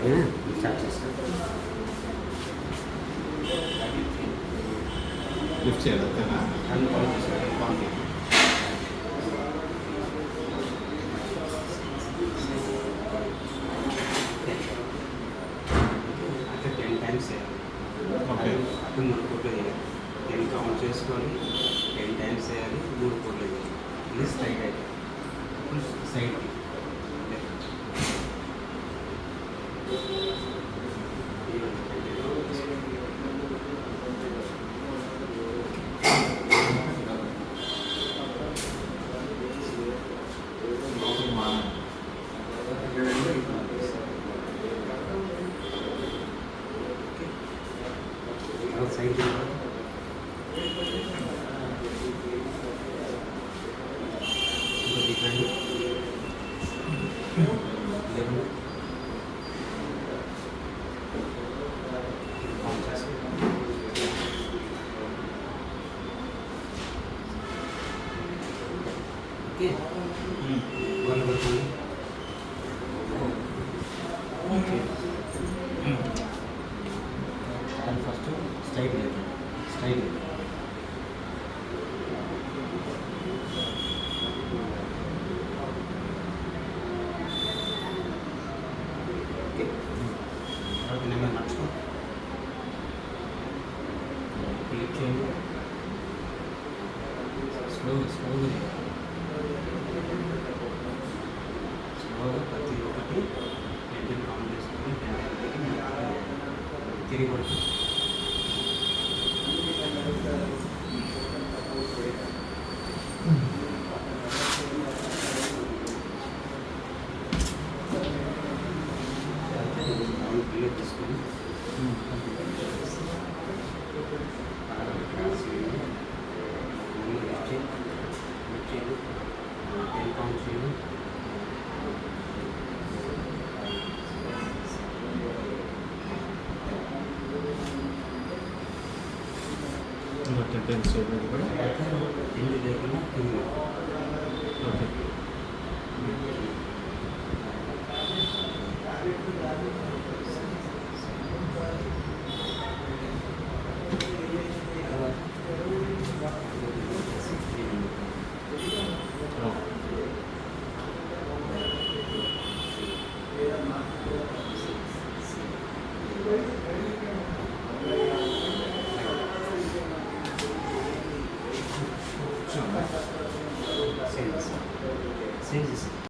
ఓకేనా స్టార్ట్ చేస్తాను. లిఫ్ట్ చేయాలి ఓకేనా? అన్ని కాల్ చేస్తాను. బాగుంది. అంటే 10 టైమ్స్ చేయాలి. ఓకే. అటు 3 కోట్లు చేయాలి. 10 కౌంట్ చేసుకొని 10 టైమ్స్ చేయాలి. 3 కోట్లు చేయాలి. ఇది స్ట్రైట్ అయితే ఇప్పుడు సైడ్కి సైడ్ ఓకే వాళ్ళు పడుతుంది. అది ఫస్ట్ స్ట్రైట్ లేదు స్ట్రైట్ ఓకే తర్వాత నెమ్మది నడుచుకో క్లిక్ చేయండి. స్లోగా స్లోగా ప్రతి ఒక్కటి 10 కౌంట్ చేసుకొని 10 తిరిగి పడుతుంది. క్లియర్ తీసుకొని లిఫ్ట్ చేయండి. 10 కౌంట్ చేయండి. టెన్స్ చేయలేదు కూడా. తిండి లేకుండా తిండి ఓకే. సేమ్